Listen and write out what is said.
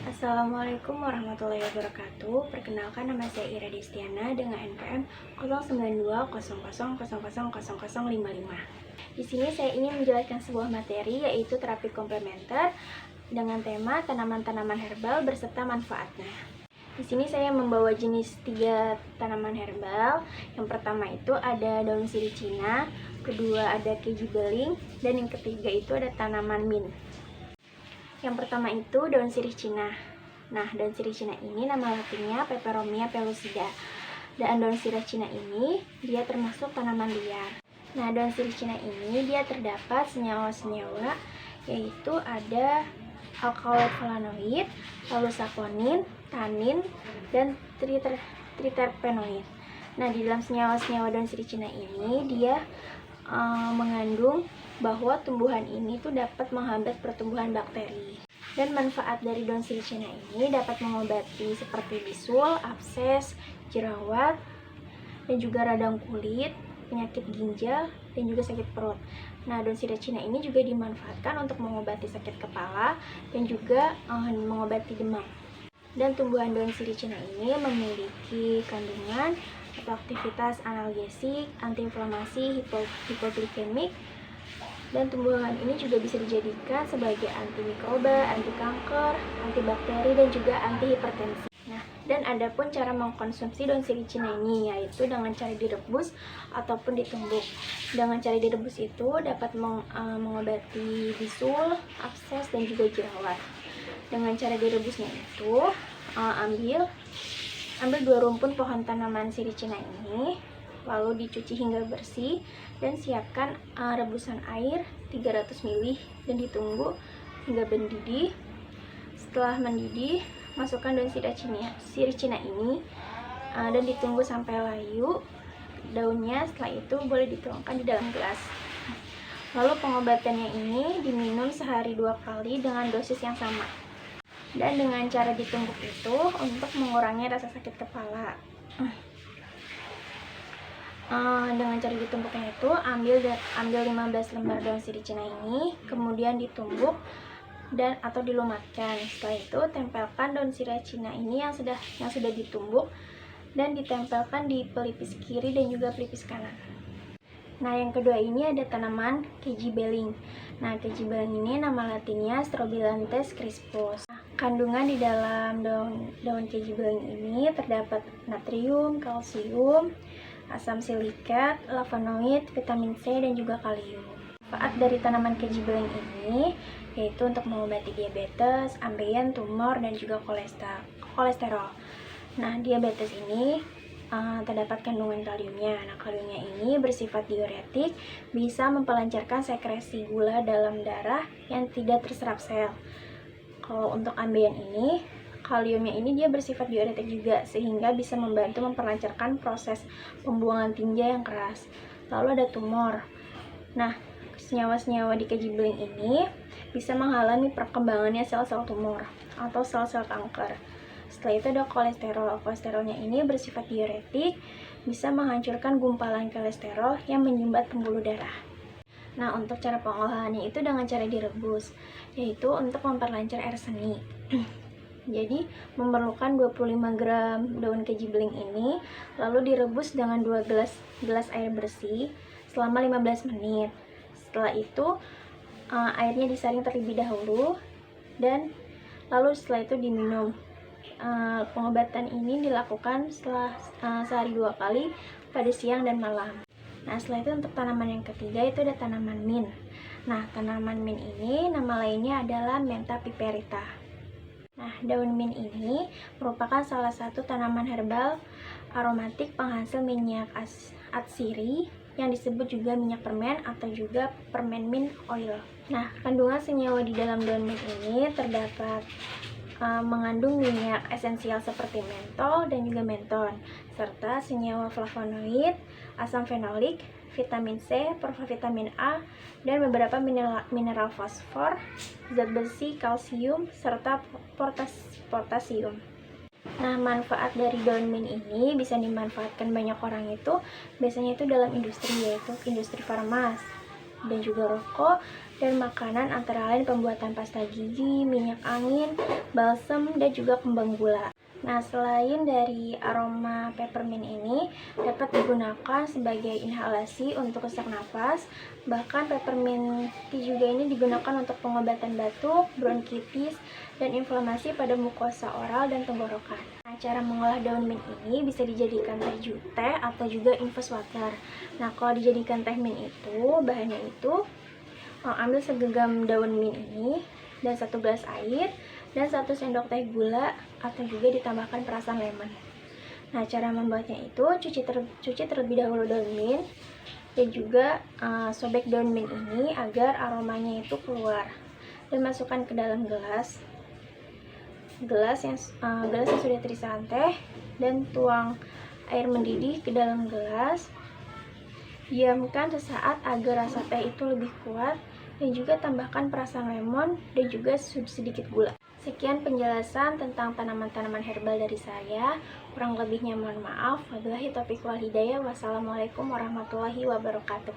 Assalamualaikum warahmatullahi wabarakatuh. Perkenalkan, nama saya Ira Destiana dengan NPM 092000000055. Di sini saya ingin menjelaskan sebuah materi, yaitu terapi komplementer dengan tema tanaman-tanaman herbal berserta manfaatnya. Di sini saya membawa jenis 3 tanaman herbal. Yang pertama itu ada daun sirih Cina, kedua ada keji beling, dan yang ketiga itu ada tanaman mint. Yang pertama itu daun sirih Cina. Nah, daun sirih Cina ini nama latinnya Peperomia pellucida. Dan daun sirih Cina ini dia termasuk tanaman liar. Nah, daun sirih Cina ini dia terdapat senyawa-senyawa, yaitu ada alkaloid flavonoid, lalu saponin, tanin, dan triterpenoid. Nah, di dalam senyawa-senyawa daun sirih Cina ini dia mengandung bahwa tumbuhan ini tuh dapat menghambat pertumbuhan bakteri. Dan manfaat dari daun sirih Cina ini dapat mengobati seperti bisul, abses, jerawat, dan juga radang kulit, penyakit ginjal, dan juga sakit perut. Nah, daun sirih Cina ini juga dimanfaatkan untuk mengobati sakit kepala dan juga mengobati demam. Dan tumbuhan daun sirih Cina ini memiliki kandungan atau aktivitas analgesik, antiinflamasi, hipoglikemik, dan tumbuhan ini juga bisa dijadikan sebagai antimikroba, anti kanker, antibakteri, dan juga anti hipertensi. Nah, dan ada pun cara mengkonsumsi daun sirih Cina ini, yaitu dengan cara direbus ataupun ditumbuk. Dengan cara direbus itu dapat mengobati bisul, abses, dan juga jerawat. Dengan cara direbusnya itu ambil 2 rumpun pohon tanaman sirih Cina ini, lalu dicuci hingga bersih dan siapkan rebusan air 300 ml dan ditunggu hingga mendidih. Setelah mendidih, masukkan daun sirih Cina ini dan ditunggu sampai layu daunnya. Setelah itu boleh dituangkan di dalam gelas. Lalu pengobatannya ini diminum sehari 2 kali dengan dosis yang sama. Dan dengan cara ditumbuk itu untuk mengurangi rasa sakit kepala. Dengan cara ditumbuknya itu ambil 15 lembar daun sirih Cina ini, kemudian ditumbuk dan atau dilumatkan. Setelah itu tempelkan daun sirih Cina ini yang sudah ditumbuk dan ditempelkan di pelipis kiri dan juga pelipis kanan. Nah, yang kedua ini ada tanaman keji beling. Nah, keji beling ini nama latinnya Strobilanthes crispus. Kandungan di dalam daun keji beling ini terdapat natrium, kalsium, asam silikat, flavonoid, vitamin C, dan juga kalium. Manfaat dari tanaman keji beling ini yaitu untuk mengobati diabetes, ambeien, tumor, dan juga kolesterol. Nah, diabetes ini terdapat kandungan kaliumnya. Nah, kaliumnya ini bersifat diuretik, bisa memperlancarkan sekresi gula dalam darah yang tidak terserap sel. Kalau untuk ambeien ini, kaliumnya ini dia bersifat diuretik juga, sehingga bisa membantu memperlancarkan proses pembuangan tinja yang keras. Lalu ada tumor. Nah, senyawa-senyawa di keji beling ini bisa menghalangi perkembangannya sel-sel tumor atau sel-sel kanker. Setelah itu ada kolesterol. Kolesterolnya ini bersifat diuretik, bisa menghancurkan gumpalan kolesterol yang menyumbat pembuluh darah. Nah, untuk cara pengolahannya itu dengan cara direbus, yaitu untuk memperlancar air seni. Jadi, memerlukan 25 gram daun keji beling ini, lalu direbus dengan 2 gelas air bersih selama 15 menit. Setelah itu, airnya disaring terlebih dahulu, dan lalu setelah itu diminum. Pengobatan ini dilakukan setelah sehari 2 kali pada siang dan malam. Nah, setelah itu untuk tanaman yang ketiga itu ada tanaman mint. Nah, tanaman mint ini nama lainnya adalah Mentha piperita. Nah, daun mint ini merupakan salah satu tanaman herbal aromatik penghasil minyak atsiri yang disebut juga minyak permen atau juga permen mint oil. Nah, kandungan senyawa di dalam daun mint ini terdapat mengandung minyak esensial seperti mentol dan juga menton, serta senyawa flavonoid, asam fenolik, vitamin C, provitamin A, dan beberapa mineral fosfor, zat besi, kalsium, serta potasium. Nah, manfaat dari daun mint ini bisa dimanfaatkan banyak orang itu biasanya itu dalam industri, yaitu industri farmas. dan juga rokok, dan makanan antara lain pembuatan pasta gigi, minyak angin, balsem, dan juga kembang gula. Nah, selain dari aroma peppermint ini dapat digunakan sebagai inhalasi untuk sesak napas. Bahkan peppermint tea juga ini digunakan untuk pengobatan batuk, bronkitis, dan inflamasi pada mukosa oral dan tenggorokan. Nah, cara mengolah daun mint ini bisa dijadikan teh juteh atau juga infus water. Nah, kalau dijadikan teh mint itu, bahannya itu ambil segenggam daun mint ini dan 1 gelas air dan 1 sendok teh gula atau juga ditambahkan perasan lemon. Nah, cara membuatnya itu cuci terlebih dahulu daun mint dan juga sobek daun mint ini agar aromanya itu keluar, dan masukkan ke dalam gelas yang sudah terisikan teh, dan tuang air mendidih ke dalam gelas. Diamkan sesaat agar rasa teh itu lebih kuat, dan juga tambahkan perasan lemon dan juga sedikit gula. Sekian penjelasan tentang tanaman-tanaman herbal dari saya. Kurang lebihnya mohon maaf. Wabillahi taufiq wal hidayah. Wassalamualaikum warahmatullahi wabarakatuh.